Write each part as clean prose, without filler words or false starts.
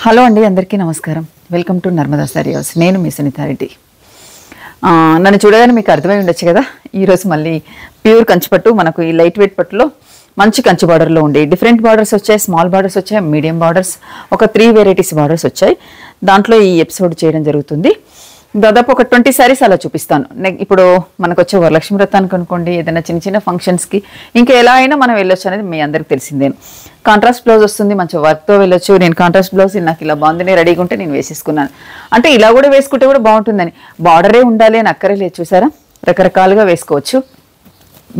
Hello అండి, అందరికీ నమస్కారం. Welcome to Narmada sorry house. నేను మీ సునీత రెడ్డి. నన్ను చూడగానే మీకు అర్థమై ఉండొచ్చు కదా, ఈరోజు మళ్ళీ ప్యూర్ కంచిపట్టు, మనకు ఈ లైట్ వెయిట్ పట్టులో మంచి కంచి బార్డర్లో ఉండే డిఫరెంట్ బార్డర్స్ వచ్చాయి. స్మాల్ బార్డర్స్ వచ్చాయి, మీడియం బార్డర్స్, ఒక 3 వెరైటీస్ బార్డర్స్ వచ్చాయి. దాంట్లో ఈ ఎపిసోడ్ చేయడం జరుగుతుంది. దాదాపు ఒక 20 సారీస్ అలా చూపిస్తాను. ఇప్పుడు మనకు వచ్చే వరలక్ష్మి వ్రతానికి అనుకోండి, ఏదైనా చిన్న చిన్న ఫంక్షన్స్కి, ఇంకా ఎలా అయినా మనం వెళ్ళొచ్చు అనేది మీ అందరికి తెలిసిందేను. కాంట్రాస్ట్ బ్లౌజ్ వస్తుంది, మంచి వర్క్తో వెళ్ళొచ్చు. నేను కాంట్రాస్ట్ బ్లౌజ్ నాకు ఇలా బాగుంది, రెడీగా ఉంటే నేను వేసేసుకున్నాను. అంటే ఇలా కూడా వేసుకుంటే కూడా బాగుంటుందని, బార్డరే ఉండాలి అని అక్కరే లేదు. చూసారా, రకరకాలుగా వేసుకోవచ్చు.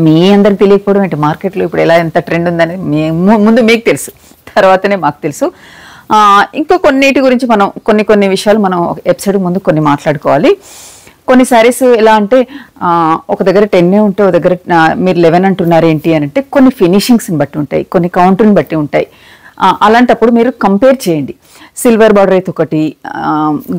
మీ అందరికి తెలియకపోవడం ఏంటి, మార్కెట్లో ఇప్పుడు ఎలా ఎంత ట్రెండ్ ఉందని ముందు మీకు తెలుసు, తర్వాతనే మాకు తెలుసు. ఇంకా కొన్నిటి గురించి మనం కొన్ని విషయాలు మనం ఎపిసోడ్ ముందు కొన్ని మాట్లాడుకోవాలి. కొన్ని సారీస్ ఎలా అంటే ఒక దగ్గర 10 ఉంటే ఒక దగ్గర మీరు 11 అంటున్నారు ఏంటి అని అంటే, కొన్ని ఫినిషింగ్స్ని బట్టి ఉంటాయి, కొన్ని కౌంటర్ని బట్టి ఉంటాయి. అలాంటప్పుడు మీరు కంపేర్ చేయండి. సిల్వర్ బార్డర్ అయితే ఒకటి,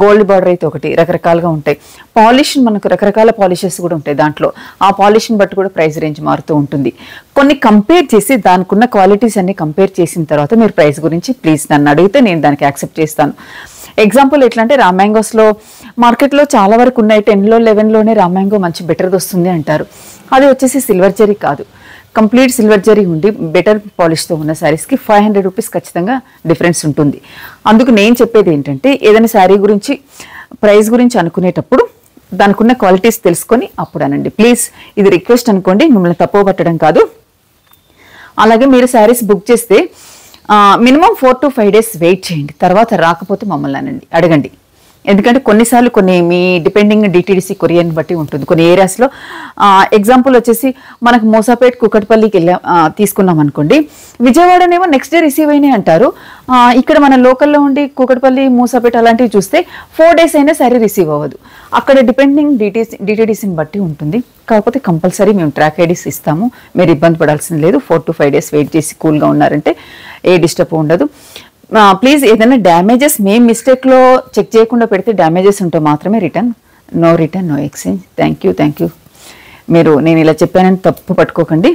గోల్డ్ బార్డర్ అయితే ఒకటి, రకరకాలుగా ఉంటాయి. పాలిష్ మనకు రకరకాల పాలిషెస్ కూడా ఉంటాయి దాంట్లో. ఆ పాలిష్ని బట్టి కూడా ప్రైస్ రేంజ్ మారుతూ ఉంటుంది. కొన్ని కంపేర్ చేసి దానికి ఉన్న క్వాలిటీస్ అన్ని కంపేర్ చేసిన తర్వాత మీరు ప్రైస్ గురించి ప్లీజ్ నన్ను అడిగితే నేను దానికి యాక్సెప్ట్ చేస్తాను. ఎగ్జాంపుల్ ఎట్లా అంటే, రామ్యాంగోస్లో మార్కెట్లో చాలా వరకు ఉన్నాయి. 10లో 11లోనే రామ్యాంగో మంచి బెటర్ది వస్తుంది అంటారు. అది వచ్చేసి సిల్వర్ జరీ కాదు, కంప్లీట్ సిల్వర్ జరీ ఉండి బెటర్ పాలిష్తో ఉన్న శారీస్కి 500 రూపీస్ ఖచ్చితంగా డిఫరెన్స్ ఉంటుంది. అందుకు నేను చెప్పేది ఏంటంటే, ఏదైనా శారీ గురించి ప్రైస్ గురించి అనుకునేటప్పుడు దానికి ఉన్న క్వాలిటీస్ తెలుసుకొని అప్పుడు అనండి ప్లీజ్. ఇది రిక్వెస్ట్ అనుకోండి, మిమ్మల్ని తప్పు పట్టడం కాదు. అలాగే మీరు శారీస్ బుక్ చేస్తే మినిమం 4 to 5 days వెయిట్ చేయండి. తర్వాత రాకపోతే మమ్మల్ని అడగండి. ఎందుకంటే కొన్నిసార్లు మీ డిపెండింగ్ డిటిడిసి కొరియర్ని బట్టి ఉంటుంది. కొన్ని ఏరియాస్లో ఎగ్జాంపుల్ వచ్చేసి మనకు మోసాపేట్ కుకట్పల్లికి తీసుకున్నాం అనుకోండి, విజయవాడనేమో నెక్స్ట్ డే రిసీవ్ అయినాయి అంటారు. ఇక్కడ మన లోకల్లో ఉండి కుకట్పల్లి, మోసాపేట్ అలాంటివి చూస్తే 4 days అయినా సరే రిసీవ్ అవ్వదు. అక్కడ డిపెండింగ్ డిటిడిసిని బట్టి ఉంటుంది. కాకపోతే కంపల్సరీ మేము ట్రాక్ ఐడీస్ ఇస్తాము, మీరు ఇబ్బంది పడాల్సింది లేదు. 4 to 5 days వెయిట్ చేసి కూల్గా ఉన్నారంటే ఏ డిస్టర్బ్ ఉండదు. ప్లీజ్ ఏదైనా డ్యామేజెస్ మేము మిస్టేక్లో చెక్ చేయకుండా పెడితే డ్యామేజెస్ ఉంటే మాత్రమే return, no exchange. Thank you. మీరు నేను ఇలా చెప్పానని తప్పు పట్టుకోకండి,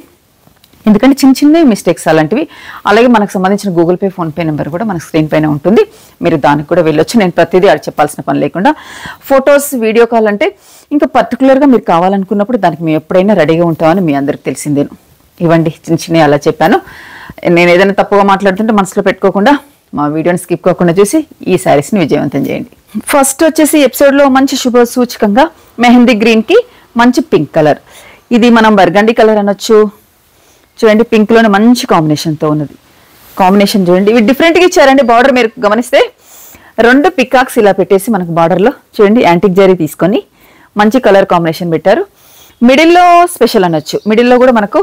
ఎందుకంటే చిన్న మిస్టేక్స్ అలాంటివి. అలాగే మనకు సంబంధించిన గూగుల్ పే, ఫోన్పే నెంబర్ కూడా మన స్క్రీన్ పైన ఉంటుంది, మీరు దానికి కూడా వెళ్ళొచ్చు. నేను ప్రతిదీ అది చెప్పాల్సిన పని లేకుండా. ఫొటోస్, వీడియో కాల్ అంటే ఇంకా పర్టికులర్గా మీరు కావాలనుకున్నప్పుడు దానికి మేము ఎప్పుడైనా రెడీగా ఉంటామని మీ అందరికి తెలిసిందేను. ఇవ్వండి, చిన్న అలా చెప్పాను. నేను ఏదైనా తప్పుగా మాట్లాడుతుంటే మనసులో పెట్టుకోకుండా మా వీడియోని స్కిప్ కాకుండా చూసి ఈ శారీస్ని విజయవంతం చేయండి. ఫస్ట్ వచ్చేసి ఎపిసోడ్లో మంచి శుభ సూచకంగా మెహందీ గ్రీన్కి మంచి పింక్ కలర్, ఇది మనం బర్గండీ కలర్ అనొచ్చు. చూడండి, పింక్లోనే మంచి కాంబినేషన్తో ఉన్నది. కాంబినేషన్ చూడండి, ఇవి డిఫరెంట్గా ఇచ్చారండి. బార్డర్ మీరు గమనిస్తే 2 పికాక్స్ ఇలా పెట్టేసి మనకు బార్డర్లో చూడండి యాంటిక్ జరీ తీసుకొని మంచి కలర్ కాంబినేషన్ పెట్టారు. మిడిల్లో స్పెషల్ అనొచ్చు. మిడిల్లో కూడా మనకు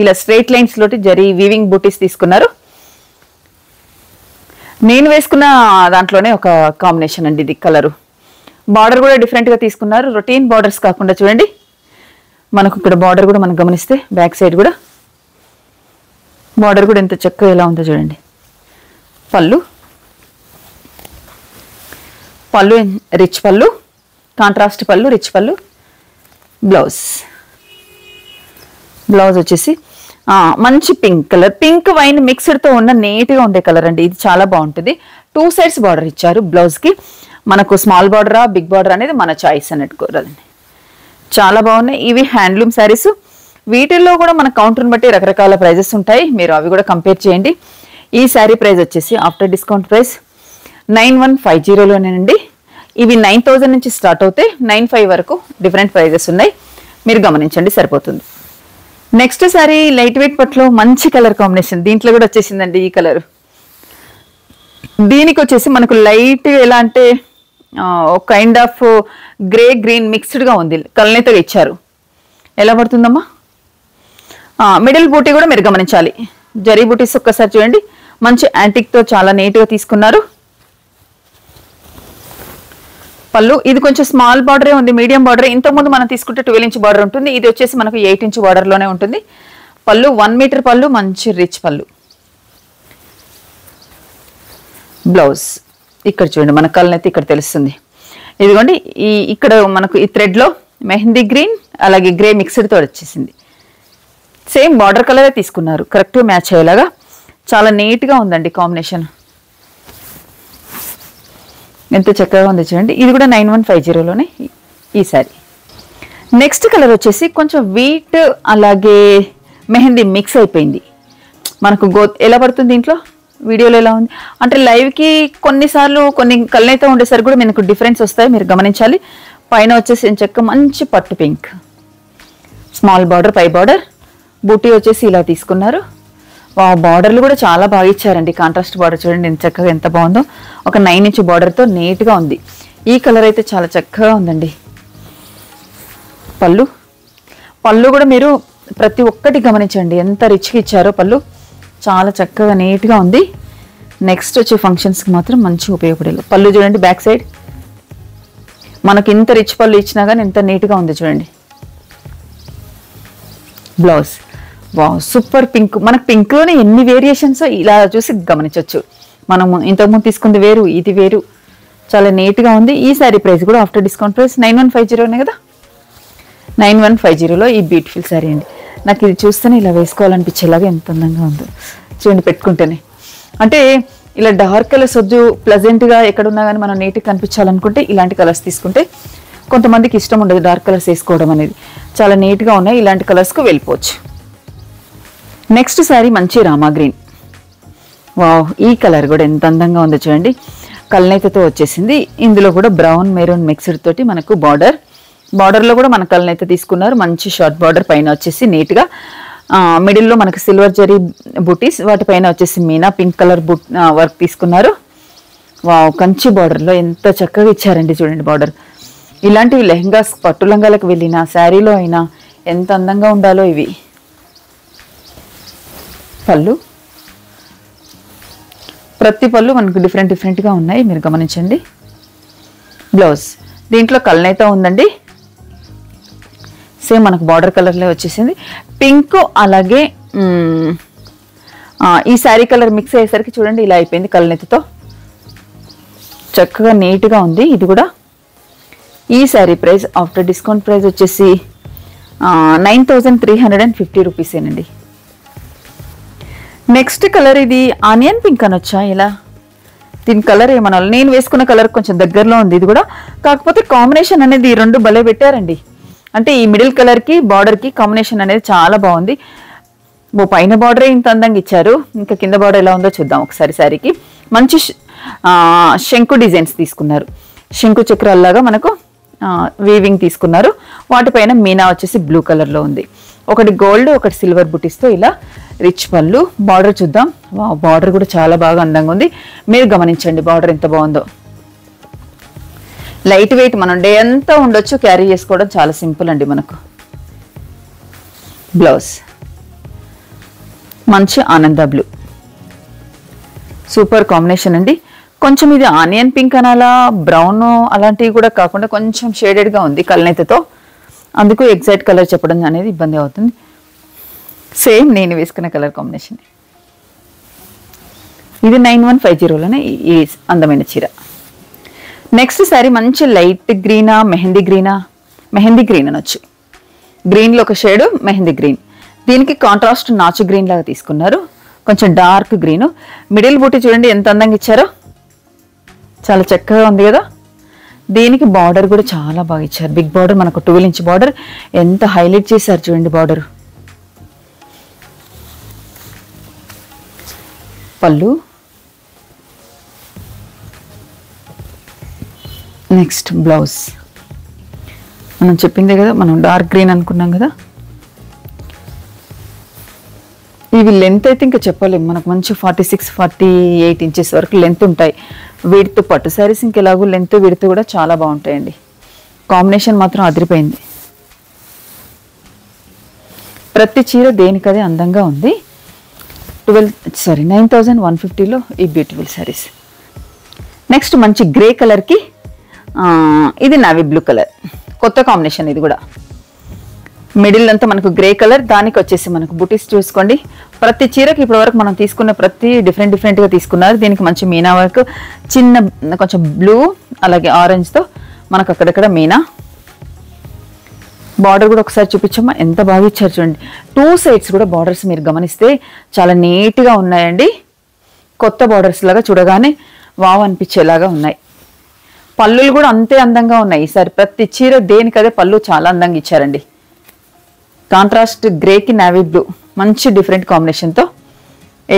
ఇలా స్ట్రైట్ లైన్స్ లోటి జరీ వీవింగ్ బూటీస్ తీసుకున్నారు. నేను వేసుకున్న దాంట్లోనే ఒక కాంబినేషన్ అండి ఇది కలరు. బార్డర్ కూడా డిఫరెంట్గా తీసుకున్నారు, రొటీన్ బార్డర్స్ కాకుండా. చూడండి మనకు ఇక్కడ బార్డర్ కూడా మనం గమనిస్తే బ్యాక్ సైడ్ కూడా బార్డర్ కూడా ఎంత చక్కగా ఎలా ఉందో చూడండి. పళ్ళు రిచ్ పళ్ళు, కాంట్రాస్ట్ పళ్ళు, రిచ్ పళ్ళు. బ్లౌజ్ వచ్చేసి మంచి పింక్ కలర్, పింక్ వైన్ మిక్స్డ్తో ఉన్న నీట్గా ఉండే కలర్ అండి. ఇది చాలా బాగుంటుంది. 2 sides బార్డర్ ఇచ్చారు బ్లౌజ్కి. మనకు స్మాల్ బార్డరా బిగ్ బార్డర్ అనేది మన చాయిస్ అన్నట్టుకోరండి. చాలా బాగున్నాయి. ఇవి హ్యాండ్లూమ్ శారీస్. వీటిల్లో కూడా మన కౌంటర్ని బట్టి రకరకాల ప్రైజెస్ ఉంటాయి, మీరు అవి కూడా కంపేర్ చేయండి. ఈ శారీ ప్రైస్ వచ్చేసి ఆఫ్టర్ డిస్కౌంట్ ప్రైస్ 9150లోనేనండి. ఇవి 9000 నుంచి స్టార్ట్ అవుతాయి, 95 వరకు డిఫరెంట్ ప్రైజెస్ ఉన్నాయి, మీరు గమనించండి సరిపోతుంది. నెక్స్ట్ సారీ లైట్ వెయిట్ పట్లో మంచి కలర్ కాంబినేషన్, దీంట్లో కూడా వచ్చేసిందండి ఈ కలర్. దీనికి వచ్చేసి మనకు లైట్ ఎలా అంటే ఒక కైండ్ ఆఫ్ గ్రే గ్రీన్ మిక్స్డ్గా ఉంది, కలనేతగా ఇచ్చారు. ఎలా పడుతుందమ్మా? మిడిల్ బూటీ కూడా మీరు గమనించాలి, జరీ బూటీస్ ఒక్కసారి చూడండి, మంచి యాంటిక్తో చాలా నీట్గా తీసుకున్నారు. పళ్ళు ఇది కొంచెం స్మాల్ బార్డరే ఉంది, మీడియం బార్డరే. ఇంతకుముందు మనం తీసుకుంటే 12 inch బార్డర్ ఉంటుంది, ఇది వచ్చేసి మనకు 8 inch బార్డర్లోనే ఉంటుంది. పళ్ళు 1 meter పళ్ళు, మంచి రిచ్ పళ్ళు. బ్లౌజ్ ఇక్కడ చూడండి, మన కలనైతే ఇక్కడ తెలుస్తుంది. ఇదిగోండి ఇక్కడ మనకు ఈ థ్రెడ్లో మెహందీ గ్రీన్ అలాగే గ్రే మిక్స్డ్తో వచ్చేసింది. సేమ్ బార్డర్ కలరే తీసుకున్నారు, కరెక్ట్గా మ్యాచ్ అయ్యేలాగా. చాలా నీట్గా ఉందండి కాంబినేషన్. ఎంత చక్కగా ఉంది చూడండి. ఇది కూడా 9150లోనే ఈ శారీ. నెక్స్ట్ కలర్ వచ్చేసి కొంచెం వీట్ అలాగే మెహందీ మిక్స్ అయిపోయింది. మనకు ఎలా పడుతుంది దీంట్లో, వీడియోలో ఎలా ఉంది అంటే లైవ్కి కొన్నిసార్లు కొన్ని కళ్ళైతే ఉండేసరికి కూడా మనకు డిఫరెన్స్ వస్తాయి, మీరు గమనించాలి. పైన వచ్చేసి చక్క మంచి పట్టు పింక్, స్మాల్ బార్డర్, పై బార్డర్, బూటీ వచ్చేసి ఇలా తీసుకున్నారు. బార్డర్లు కూడా చాలా బాగా ఇచ్చారండి. కాంట్రాస్ట్ బార్డర్ చూడండి ఎంత చక్కగా ఎంత బాగుందో. ఒక 9 ఇంచ్ బార్డర్తో నీట్గా ఉంది. ఈ కలర్ అయితే చాలా చక్కగా ఉందండి. పళ్ళు కూడా మీరు ప్రతి ఒక్కటి గమనించండి ఎంత రిచ్గా ఇచ్చారో. పళ్ళు చాలా చక్కగా నీట్గా ఉంది. నెక్స్ట్ వచ్చే ఫంక్షన్స్కి మాత్రం మంచి ఉపయోగపడేది. పళ్ళు చూడండి బ్యాక్ సైడ్ మనకి ఇంత రిచ్ పళ్ళు ఇచ్చినా కానీ ఎంత నీట్గా ఉంది చూడండి. Blouse super pink. మనకు పింక్లోనే ఎన్ని వేరియేషన్స్ ఇలా చూసి గమనించవచ్చు. మనము ఇంతకుముందు తీసుకుంది వేరు, ఇది వేరు, చాలా నీట్గా ఉంది. ఈ శారీ ప్రైస్ కూడా ఆఫ్టర్ డిస్కౌంట్ ప్రైస్ 9150 కదా. 9150లో ఈ బ్యూటిఫుల్ శారీ అండి. నాకు ఇది చూస్తేనే ఇలా వేసుకోవాలనిపించేలాగా ఎంత అందంగా ఉందో చూడండి. పెట్టుకుంటేనే అంటే ఇలా డార్క్ కలర్స్ వద్దు, ప్లజెంట్గా ఎక్కడున్నా కానీ మనం నీట్గా కనిపించాలనుకుంటే ఇలాంటి కలర్స్ తీసుకుంటే, కొంతమందికి ఇష్టం ఉండదు డార్క్ కలర్స్ వేసుకోవడం అనేది. చాలా నీట్గా ఉన్నాయి, ఇలాంటి కలర్స్కు వెళ్ళిపోవచ్చు. నెక్స్ట్ శారీ మంచి రామా గ్రీన్. ఈ కలర్ కూడా ఎంత అందంగా ఉందో చూడండి. కల్నేతతో వచ్చేసింది. ఇందులో కూడా బ్రౌన్ మెరూన్ మిక్స్డ్ తోటి మనకు బార్డర్లో కూడా మన కల్నేత తీసుకున్నారు. మంచి షార్ట్ బార్డర్, పైన వచ్చేసి నీట్గా మిడిల్లో మనకు సిల్వర్ జరీ బూటీస్, వాటిపైన వచ్చేసి మీనా పింక్ కలర్ వర్క్ తీసుకున్నారు. కంచి బార్డర్లో ఎంత చక్కగా ఇచ్చారండి చూడండి బార్డర్. ఇలాంటివి లెహంగాస్, పట్టు లంగాలకు వెళ్ళినా శారీలో అయినా ఎంత అందంగా ఉండాలో ఇవి. ప్రతి పళ్ళు మనకు డిఫరెంట్గా ఉన్నాయి, మీరు గమనించండి. బ్లౌజ్ దీంట్లో కల్నేత ఉందండి. సేమ్ మనకు బార్డర్ కలర్లో వచ్చేసింది. పింక్ అలాగే ఈ శారీ కలర్ మిక్స్ అయ్యేసరికి చూడండి ఇలా అయిపోయింది. కల్నేతతో చక్కగా నీట్గా ఉంది. ఇది కూడా ఈ sari price after discount price వచ్చేసి 9350 రూపీసేనండి. నెక్స్ట్ కలర్ ఇది ఆనియన్ పింక్ అనొచ్చా ఇలా, దీని కలర్ ఏమనాలి, నేను వేసుకున్న కలర్ కొంచెం దగ్గరలో ఉంది ఇది కూడా. కాకపోతే కాంబినేషన్ అనేది ఈ రెండు భలే పెట్టారండి. అంటే ఈ మిడిల్ కలర్కి బార్డర్కి కాంబినేషన్ అనేది చాలా బాగుంది. పైన బార్డరే ఇంత అందంగా ఇచ్చారు, ఇంకా కింద బార్డర్ ఎలా ఉందో చూద్దాం ఒకసారి. శారీకి మంచి శంకు డిజైన్స్ తీసుకున్నారు. శంకు చక్రాల్లాగా మనకు వీవింగ్ తీసుకున్నారు. వాటిపైన మీనా వచ్చేసి బ్లూ కలర్లో ఉంది. ఒకటి గోల్డ్, ఒకటి సిల్వర్ బుటీస్తో ఇలా రిచ్ పళ్ళు. బార్డర్ చూద్దాం. బార్డర్ కూడా చాలా బాగా అందంగా ఉంది, మీరు గమనించండి బార్డర్ ఎంత బాగుందో. లైట్ వెయిట్, మనం డే అంతా ఉండొచ్చు, క్యారీ చేసుకోవడం చాలా సింపుల్ అండి మనకు. బ్లౌజ్ మంచి ఆనంద బ్లూ, సూపర్ కాంబినేషన్ అండి. కొంచెం ఇది ఆనియన్ పింక్ అనాలా, బ్రౌన్ అలాంటివి కూడా కాకుండా కొంచెం షేడెడ్గా ఉంది కల్నేతతో, అందుకు ఎగ్జాక్ట్ కలర్ చెప్పడం అనేది ఇబ్బంది అవుతుంది. సేమ్ నేను వేసుకున్న కలర్ కాంబినేషన్. ఇది 9150లోనే ఈ అందమైన చీర. నెక్స్ట్ శారీ మంచి లైట్ గ్రీనా, మెహందీ గ్రీన్ అనొచ్చు. గ్రీన్లో ఒక షేడు మెహందీ గ్రీన్. దీనికి కాంట్రాస్ట్ నాచు గ్రీన్ లాగా తీసుకున్నారు. కొంచెం డార్క్ గ్రీన్. మిడిల్ బూటీ చూడండి ఎంత అందంగా ఇచ్చారో, చాలా చక్కగా ఉంది కదా. దీనికి బార్డర్ కూడా చాలా బాగా ఇచ్చారు. బిగ్ బార్డర్, మనకు 12 ఇంచ్ బార్డర్. ఎంత హైలైట్ చేశారు చూడండి బార్డర్. పళ్ళు. Next blouse. మనం చెప్పిందే కదా, మనం డార్క్ గ్రీన్ అనుకున్నాం కదా. ఇవి లెంత్ అయితే ఇంకా చెప్పలేము, మనకు మంచి 46-48 ఇంచెస్ వరకు లెంత్ ఉంటాయి. వీటితో పట్టు శారీస్ ఇంకెలాగో లెంత్ విడుతూ కూడా చాలా బాగుంటాయండి. కాంబినేషన్ మాత్రం అదిరిపోయింది. ప్రతి చీర దేనికదే అందంగా ఉంది. 9150లో ఈ బ్యూటిఫుల్ శారీస్. నెక్స్ట్ మంచి గ్రే కలర్కి ఇది నావీ బ్లూ కలర్, కొత్త కాంబినేషన్. ఇది కూడా మిడిల్ అంతా మనకు గ్రే కలర్, దానికి వచ్చేసి మనకు బుటీస్ చూసుకోండి. ప్రతి చీరకి ఇప్పటివరకు మనం తీసుకున్న ప్రతి డిఫరెంట్గా తీసుకున్నారు. దీనికి మంచి మీనా వర్క్, చిన్న కొంచెం బ్లూ అలాగే ఆరెంజ్తో మనకు అక్కడక్కడ మీనా. బార్డర్ కూడా ఒకసారి చూపించమ్మా, ఎంత బాగా ఇచ్చారు చూడండి. 2 సైడ్స్ కూడా బార్డర్స్ మీరు గమనిస్తే చాలా నీట్గా ఉన్నాయండి. కొత్త బార్డర్స్ లాగా చూడగానే వావ్ అనిపించేలాగా ఉన్నాయి. పళ్ళులు కూడా అంతే అందంగా ఉన్నాయి ఈసారి. ప్రతి చీర దేనికదే పళ్ళు చాలా అందంగా ఇచ్చారండి. కాంట్రాస్ట్ గ్రేకి నావీ బ్లూ మంచి డిఫరెంట్ కాంబినేషన్తో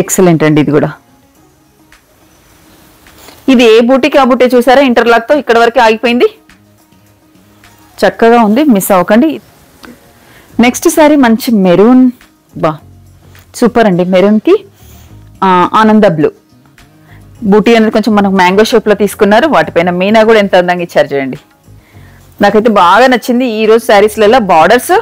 ఎక్సలెంట్ అండి. ఇది కూడా ఇది ఏ బూటీకి ఆ బూటీ చూసారా, ఇంటర్లాక్తో ఇక్కడ వరకే ఆగిపోయింది. చక్కగా ఉంది, మిస్ అవ్వకండి. నెక్స్ట్ సారీ మంచి మెరూన్, బా సూపర్ అండి. మెరూన్కి ఆనంద బ్లూ బూటీ అనేది కొంచెం మనకు మ్యాంగో షేప్లో తీసుకున్నారు. వాటిపైన మీనా కూడా ఎంత అందంగా ఇచ్చారు చూడండి. నాకైతే బాగా నచ్చింది ఈరోజు శారీస్లలో. బార్డర్స్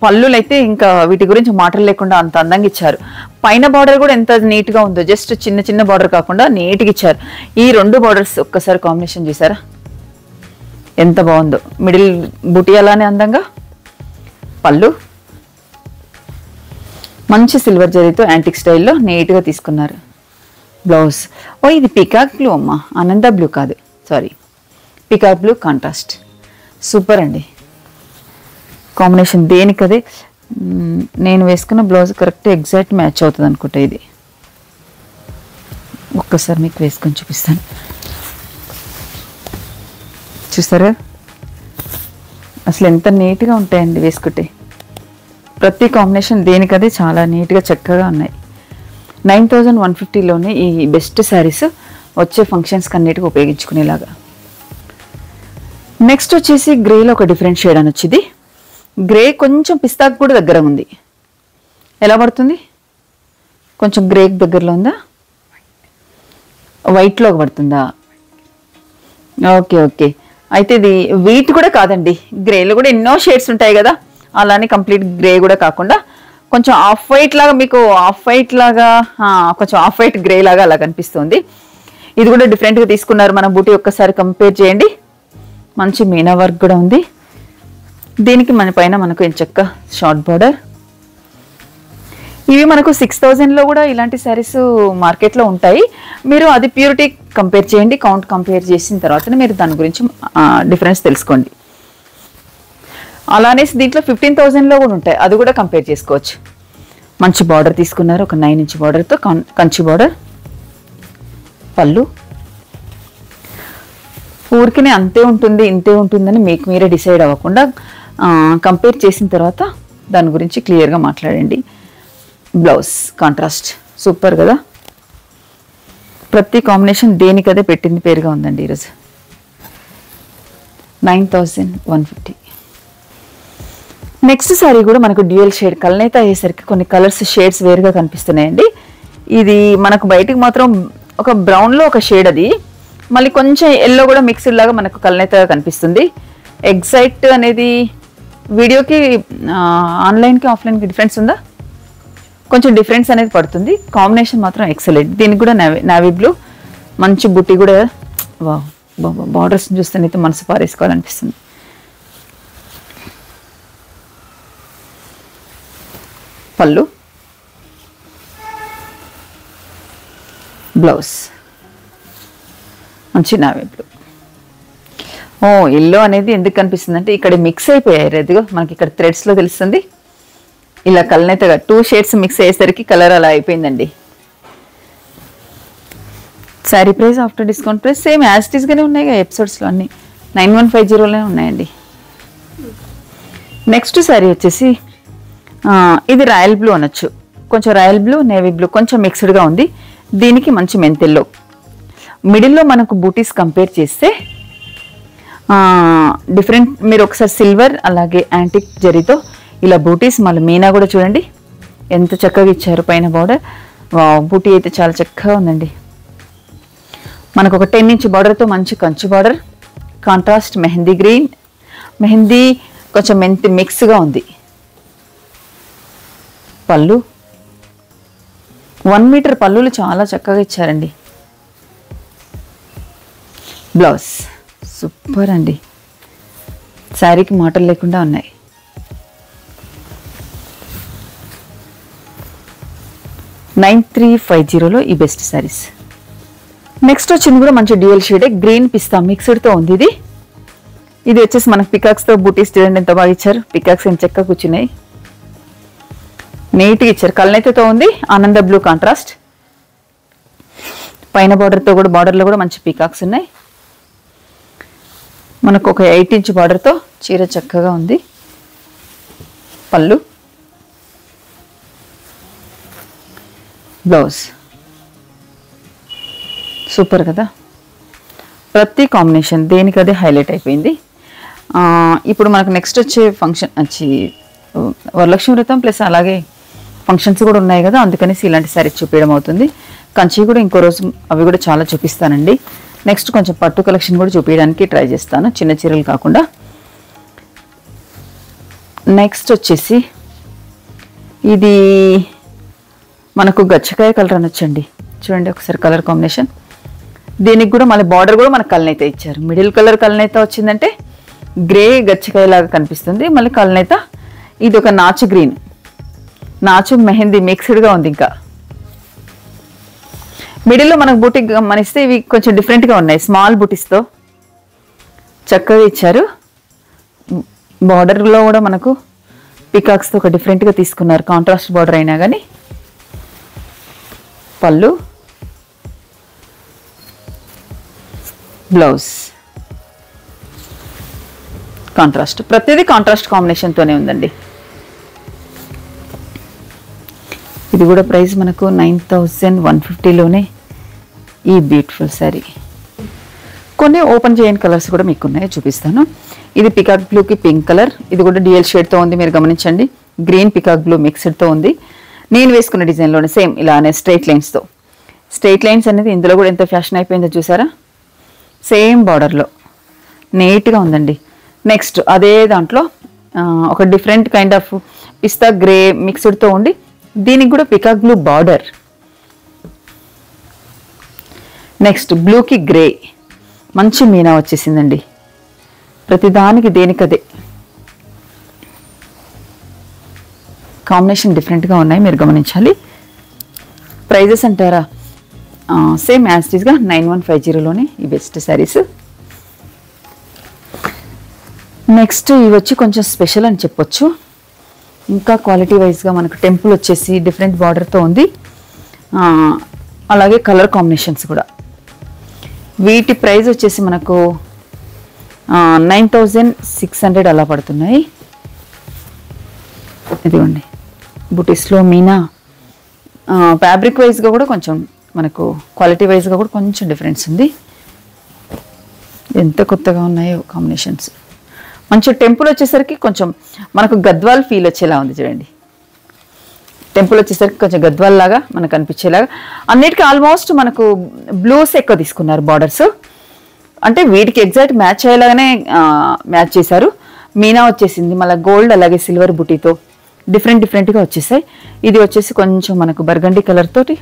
పళ్ళులు అయితే ఇంకా వీటి గురించి మాటలు లేకుండా అంత అందంగా ఇచ్చారు. పైన బార్డర్ కూడా ఎంత నీట్గా ఉందో, జస్ట్ చిన్న చిన్న బార్డర్ కాకుండా నీట్గా ఇచ్చారు. ఈ 2 బార్డర్స్ ఒక్కసారి కాంబినేషన్ చూసారా ఎంత బాగుందో. మిడిల్ బూటీ అలానే అందంగా, పళ్ళు మంచి సిల్వర్ జరీతో యాంటిక్ స్టైల్లో నీట్గా తీసుకున్నారు. బ్లౌజ్ ఇది పికాక్ బ్లూ అమ్మా, ఆనంద బ్లూ కాదు, sorry, peacock blue contrast. Super అండి కాంబినేషన్ దేనికదే. నేను వేసుకున్న బ్లౌజ్ కరెక్ట్ ఎగ్జాక్ట్ మ్యాచ్ అవుతుంది అనుకుంటా. ఇది ఒక్కసారి మీకు వేసుకొని చూపిస్తాను. చూసారా అసలు ఎంత నీట్గా ఉంటాయండి వేసుకుంటే. ప్రతి కాంబినేషన్ దేనికదే చాలా నీట్గా చక్కగా ఉన్నాయి. 9150లోనే ఈ బెస్ట్ శారీస్ వచ్చే ఫంక్షన్స్కి అన్నిటికీ ఉపయోగించుకునేలాగా. నెక్స్ట్ వచ్చేసి గ్రేలో ఒక డిఫరెంట్ షేడ్ అని వచ్చింది. గ్రే కొంచెం పిస్తాకు కూడా దగ్గర ఉంది. ఎలా పడుతుంది, కొంచెం గ్రేకి దగ్గరలో ఉందా, వైట్లో పడుతుందా? ఓకే ఓకే, అయితే ఇది వీట్ కూడా కాదండి. గ్రేలో కూడా ఎన్నో షేడ్స్ ఉంటాయి కదా, అలానే కంప్లీట్ గ్రే కూడా కాకుండా కొంచెం ఆఫ్ వైట్ లాగా, మీకు ఆఫ్ వైట్ లాగా కొంచెం ఆఫ్ వైట్ గ్రే లాగా అలా కనిపిస్తుంది. ఇది కూడా డిఫరెంట్గా తీసుకున్నారు మన బూటీ. ఒక్కసారి కంపేర్ చేయండి. మంచి మీనా వర్క్ కూడా ఉంది. దీనికి మన పైన మనకు ఎంచక్క షార్ట్ బార్డర్. ఇవి మనకు 6000లో కూడా ఇలాంటి శారీస్ మార్కెట్లో ఉంటాయి. మీరు అది ప్యూరిటీ కంపేర్ చేయండి, కౌంట్ కంపేర్ చేసిన తర్వాతనే మీరు దాని గురించి డిఫరెన్స్ తెలుసుకోండి. అలానే దీంట్లో 15,000లో కూడా ఉంటాయి, అది కూడా కంపేర్ చేసుకోవచ్చు. మంచి బార్డర్ తీసుకున్నారు, ఒక 9 ఇంచ్ బార్డర్తో కంచి బార్డర్. పళ్ళు ఊరికినే అంతే ఉంటుంది ఇంతే ఉంటుందని మీకు మీరే డిసైడ్ అవ్వకుండా కంపేర్ చేసిన తర్వాత దాని గురించి క్లియర్గా మాట్లాడండి. బ్లౌజ్ కాంట్రాస్ట్ సూపర్ కదా. ప్రతి కాంబినేషన్ దేనికదే పెట్టింది పేరుగా ఉందండి ఈరోజు. 9150. నెక్స్ట్ సారీ కూడా మనకు డ్యూయల్ షేడ్ కలనేత అయ్యేసరికి కొన్ని కలర్స్ షేడ్స్ వేరుగా కనిపిస్తున్నాయండి. ఇది మనకు బయటికి మాత్రం ఒక బ్రౌన్లో ఒక షేడ్, అది మళ్ళీ కొంచెం ఎల్లో కూడా మిక్స్డ్ లాగా మనకు కలనేతగా కనిపిస్తుంది. ఎగ్జాక్ట్ అనేది వీడియోకి ఆన్లైన్కి ఆఫ్లైన్కి డిఫరెన్స్ ఉందా, కొంచెం డిఫరెన్స్ అనేది పడుతుంది. కాంబినేషన్ మాత్రం ఎక్సలెంట్. దీనికి కూడా నావీ బ్లూ మంచి బుట్టి కూడా, బార్డర్స్ చూస్తేనైతే మనసు పారేసుకోవాలనిపిస్తుంది. పళ్ళు, బ్లౌజ్ మంచి నావీ బ్లూ. ఎల్లో అనేది ఎందుకు కనిపిస్తుంది అంటే ఇక్కడ మిక్స్ అయిపోయాయి. రెడ్గా మనకి ఇక్కడ థ్రెడ్స్లో తెలుస్తుంది. ఇలా కలనేతగా 2 షేడ్స్ మిక్స్ అయ్యేసరికి కలర్ అలా అయిపోయిందండి. Sari price after discount price same as it ఈస్గానే ఉన్నాయి కదా ఎపిసోడ్స్లో అన్నీ. 9150లోనే ఉన్నాయండి. నెక్స్ట్ శారీ వచ్చేసి ఇది రాయల్ బ్లూ అనొచ్చు. కొంచెం రాయల్ బ్లూ, నేవీ బ్లూ కొంచెం మిక్స్డ్గా ఉంది. దీనికి మంచి మెంతెల్లో. మిడిల్లో మనకు బూటీస్ కంపేర్ చేస్తే డిఫరెంట్. మీరు ఒకసారి సిల్వర్ అలాగే యాంటిక్ జరీతో ఇలా బూటీస్, మళ్ళీ మీనా కూడా చూడండి ఎంత చక్కగా ఇచ్చారు. పైన బార్డర్ బూటీ అయితే చాలా చక్కగా ఉందండి. మనకు ఒక 10 ఇంచ్ బార్డర్తో మంచి కంచు border. Contrast mehndi green, mehndi కొంచెం మెంతి మిక్స్గా ఉంది. పళ్ళు 1 మీటర్ పళ్ళులు చాలా చక్కగా ఇచ్చారండి. బ్లౌజ్ సూపర్ అండి. శారీకి మాటలు లేకుండా ఉన్నాయి. $9350లో ఈ బెస్ట్ శారీస్. నెక్స్ట్ వచ్చింది కూడా మంచి డ్యూయల్ షేడ్ గ్రీన్ పిస్తా మిక్స్డ్తో ఉంది. ఇది వచ్చేసి మనకు పికాక్స్తో బూటీస్ చూడండి ఎంత బాగా ఇచ్చారు. పికాక్స్ ఎంత చక్కగా కూర్చున్నాయి, నీట్గా ఇచ్చారు. కలనేతతో ఉంది. ఆనంద బ్లూ కాంట్రాస్ట్. పైన బార్డర్తో కూడా, బార్డర్లో కూడా మంచి పీకాక్స్ ఉన్నాయి. మనకు ఒక 8 ఇంచ్ బార్డర్తో చీర చక్కగా ఉంది. పళ్ళు, బ్లౌజ్ సూపర్ కదా. ప్రతి కాంబినేషన్ దేనికదే హైలైట్ అయిపోయింది. ఇప్పుడు మనకు నెక్స్ట్ వచ్చే ఫంక్షన్ వరలక్ష్మి వ్రతం ప్లస్ అలాగే ఫంక్షన్స్ కూడా ఉన్నాయి కదా, అందుకనేసి ఇలాంటి శారీస్ చూపించడం అవుతుంది. కంచి కూడా ఇంకో రోజు అవి కూడా చాలా చూపిస్తానండి. నెక్స్ట్ కొంచెం పట్టు కలెక్షన్ కూడా చూపించడానికి ట్రై చేస్తాను, చిన్న చీరలు కాకుండా. నెక్స్ట్ వచ్చేసి ఇది మనకు గచ్చకాయ కలర్ అనొచ్చండి. చూడండి ఒకసారి కలర్ కాంబినేషన్. దీనికి కూడా మళ్ళీ బార్డర్ కూడా మనకు కలనేత ఇచ్చారు. మిడిల్ కలర్ కలనేత వచ్చిందంటే గ్రే గచ్చకాయ లాగా కనిపిస్తుంది. మళ్ళీ కలనేత ఇది ఒక నాచు గ్రీన్, నాచు మెహందీ మిక్స్డ్గా ఉంది. ఇంకా మిడిల్లో మనకు బూటీ గమనిస్తే ఇవి కొంచెం డిఫరెంట్గా ఉన్నాయి. స్మాల్ బూటీస్తో చక్కగా ఇచ్చారు. బార్డర్లో కూడా మనకు పికాక్స్తో ఒక డిఫరెంట్గా తీసుకున్నారు, కాంట్రాస్ట్ బార్డర్ అయినా కానీ. పళ్ళు, బ్లౌజ్ కాంట్రాస్ట్, ప్రతిదీ కాంట్రాస్ట్ కాంబినేషన్తోనే ఉందండి. ఇది కూడా ప్రైస్ మనకు 9150లోనే ఈ బ్యూటిఫుల్ శారీ. కొన్ని ఓపెన్ చేయని కలర్స్ కూడా మీకు ఉన్నాయి, చూపిస్తాను. ఇది పికాక్ బ్లూకి పింక్ కలర్, ఇది కూడా డిఎల్ షేడ్తో ఉంది, మీరు గమనించండి. గ్రీన్ పికాక్ బ్లూ మిక్స్డ్తో ఉంది. నేను వేసుకున్న డిజైన్లోనే సేమ్ ఇలానే స్ట్రైట్ లైన్స్తో. స్ట్రైట్ లైన్స్ అనేది ఇందులో కూడా ఎంత ఫ్యాషన్ అయిపోయిందో చూసారా. సేమ్ బార్డర్లో నీట్గా ఉందండి. నెక్స్ట్ అదే దాంట్లో ఒక డిఫరెంట్ కైండ్ ఆఫ్ పిస్తా గ్రే మిక్స్డ్తో ఉండి దీనికి కూడా పికాక్ బ్లూ బార్డర్. నెక్స్ట్ బ్లూకి గ్రే మంచి మీనా వచ్చేసిందండి. ప్రతిదానికి దేనికదే కాంబినేషన్ డిఫరెంట్గా ఉన్నాయి, మీరు గమనించాలి. ప్రైజెస్ అంటారా, సేమ్ యాజ్ ఇట్ ఈస్గా 9150లోనే ఈ బెస్ట్ శారీస్. నెక్స్ట్ ఇవి వచ్చి కొంచెం స్పెషల్ అని చెప్పొచ్చు. ఇంకా క్వాలిటీ వైజ్గా మనకు టెంపుల్ వచ్చేసి డిఫరెంట్ బార్డర్తో ఉంది, అలాగే కలర్ కాంబినేషన్స్ కూడా. వీటి ప్రైస్ వచ్చేసి మనకు 9600 అలా పడుతున్నాయి. ఇదిగోండి బుటీస్లో మీనా. ఫ్యాబ్రిక్ వైజ్గా కూడా కొంచెం మనకు క్వాలిటీ వైజ్గా కూడా కొంచెం డిఫరెన్స్ ఉంది. ఎంత కొత్తగా ఉన్నాయో కాంబినేషన్స్. మంచి టెంపుల్ వచ్చేసరికి కొంచెం మనకు గద్వాల్ ఫీల్ వచ్చేలా ఉంది చూడండి. టెంపుల్ వచ్చేసరికి కొంచెం గద్వాల్ లాగా మనకు అనిపించేలాగా. అన్నిటికీ ఆల్మోస్ట్ మనకు బ్లూస్ ఎక్కువ తీసుకున్నారు బార్డర్స్, అంటే వీటికి ఎగ్జాక్ట్ మ్యాచ్ అయ్యేలాగానే మ్యాచ్ చేశారు. మీనా వచ్చేసింది, మళ్ళీ గోల్డ్ అలాగే సిల్వర్ బుటీతో డిఫరెంట్గా వచ్చేసాయి. ఇది వచ్చేసి కొంచెం మనకు బర్గండీ కలర్ తోటి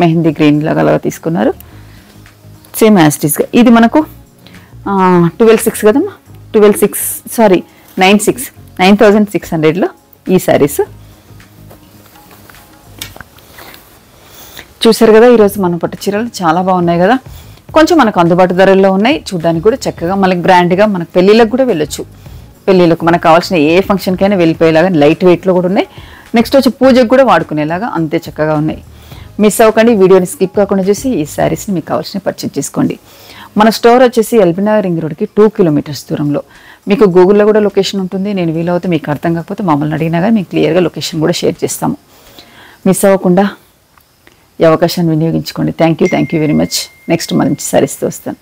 మెహందీ గ్రీన్ లాగా అలాగా తీసుకున్నారు, సేమ్ యాస్టీస్గా. ఇది మనకు 12,600 కదమ్మా, 9600లో ఈ శారీస్ చూసారు కదా. ఈరోజు మన పట్టు చీరలు చాలా బాగున్నాయి కదా, కొంచెం మనకు అందుబాటు ధరల్లో ఉన్నాయి. చూడడానికి కూడా చక్కగా మనకి గ్రాండ్గా మనకు పెళ్ళిళ్ళకు కూడా వెళ్ళొచ్చు. పెళ్ళిళ్ళకు మనకు కావాల్సిన ఏ ఫంక్షన్కైనా వెళ్ళిపోయేలాగా లైట్ వెయిట్లో కూడా ఉన్నాయి. నెక్స్ట్ వచ్చి పూజకు కూడా వాడుకునేలాగా అంతే చక్కగా ఉన్నాయి. మిస్ అవ్వకండి, వీడియోని స్కిప్ కాకుండా చూసి ఈ శారీస్ని మీకు కావాల్సిన పర్చేజ్ చేసుకోండి. మన స్టోర్ వచ్చేసి ఎల్బీనగర్ రింగ్ రోడ్కి 2 కిలోమీటర్స్ దూరంలో. మీకు గూగుల్లో కూడా లొకేషన్ ఉంటుంది. నేను వీలవుతే మీకు అర్థం కాకపోతే మమ్మల్ని అడిగినా కానీ మీకు క్లియర్గా లొకేషన్ కూడా షేర్ చేస్తాము. మిస్ అవ్వకుండా ఈ అవకాశాన్ని వినియోగించుకోండి. Thank you very much. Next మంచి శారీస్తో వస్తాను.